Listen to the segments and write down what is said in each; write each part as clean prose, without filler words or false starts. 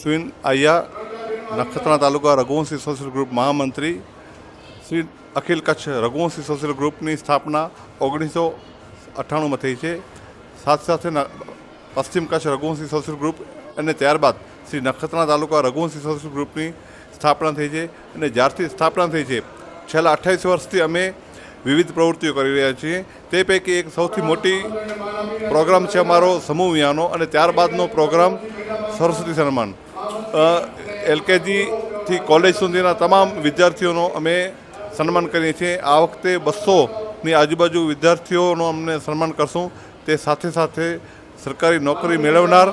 અશ્વિન આયા, નખત્રાણા તાલુકા Raghuvanshi social group મહામંત્રી. શ્રી અખિલ Kutch Raghuvanshi social ગ્રુપની સ્થાપના 1998માં થઈ છે. સાથે સાથે પશ્ચિમ કચ્છ રઘુવંશી સોશિયલ ગ્રુપ અને ત્યારબાદ શ્રી નખત્રાણા તાલુકા રઘુવંશી સોશિયલ ગ્રુપની સ્થાપના થઈ છે. અને જ્યારથી સ્થાપના થઈ છે છેલ્લા 28 વર્ષથી અમે વિવિધ પ્રવૃત્તિઓ કરી રહ્યા છીએ. તે પૈકી એક સૌથી મોટી પ્રોગ્રામ છે અમારો સમૂહ વિહાનો, અને ત્યારબાદનો પ્રોગ્રામ સરસ્વતી સન્માન. LKGથી કોલેજ સુધીના તમામ વિદ્યાર્થીઓનો અમે સન્માન કરીએ છીએ. આ વખતે 200ની આજુબાજુ વિદ્યાર્થીઓનો અમને સન્માન કરશું. તે સાથે સાથે સરકારી નોકરી મેળવનાર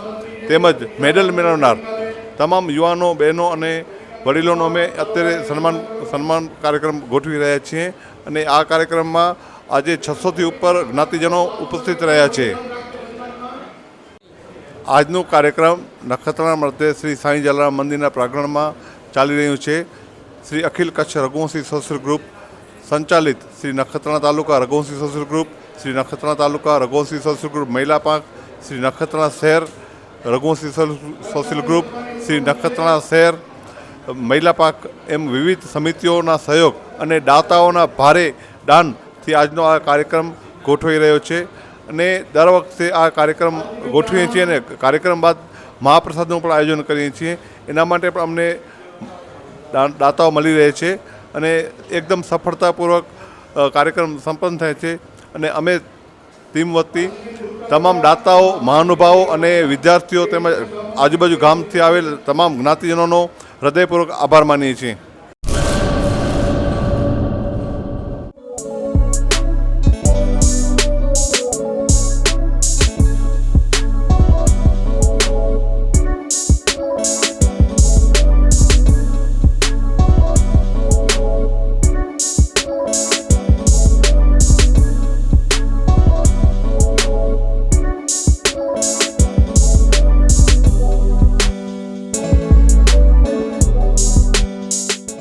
તેમજ મેડલ મેળવનાર તમામ યુવાનો, બહેનો અને વડીલોનો અમે અત્યારે સન્માન કાર્યક્રમ ગોઠવી રહ્યા છીએ. અને આ કાર્યક્રમમાં આજે 600થી ઉપર જ્ઞાતિજનો ઉપસ્થિત રહ્યા છે. આજનો કાર્યક્રમ નખત્રાણા મધ્યે શ્રી સાંઈ જલારામ મંદિરના પ્રાંગણમાં ચાલી રહ્યું છે. શ્રી અખિલ કચ્છ રઘુવંશી સોશિયલ ગ્રુપ સંચાલિત શ્રી નખત્રાણા તાલુકા રઘુવંશી સોશિયલ ગ્રુપ, શ્રી નખત્રાણા તાલુકા રઘુવંશી સોશિયલ ગ્રુપ મહિલા પાંખ, શ્રી નખત્રાણા શહેર રઘુવંશી સોશિયલ ગ્રુપ, શ્રી નખત્રાણા શહેર મહિલા પાંખ એમ વિવિધ સમિતિઓના સહયોગ અને દાતાઓના ભારે દાનથી આજનો આ કાર્યક્રમ ગોઠવાઈ રહ્યો છે. અને દર વખતે આ કાર્યક્રમ ગોઠવીએ છીએ અને કાર્યક્રમ બાદ મહાપ્રસાદનું પણ આયોજન કરીએ છીએ. એના માટે પણ અમને દાતાઓ મળી રહે છે અને એકદમ સફળતાપૂર્વક કાર્યક્રમ સંપન્ન થાય છે. અને અમે ટીમ વતી તમામ દાતાઓ, મહાનુભાવો અને વિદ્યાર્થીઓ તેમજ આજુબાજુ ગામથી આવેલ તમામ જ્ઞાતિજનોનો હૃદયપૂર્વક આભાર માનીએ છીએ.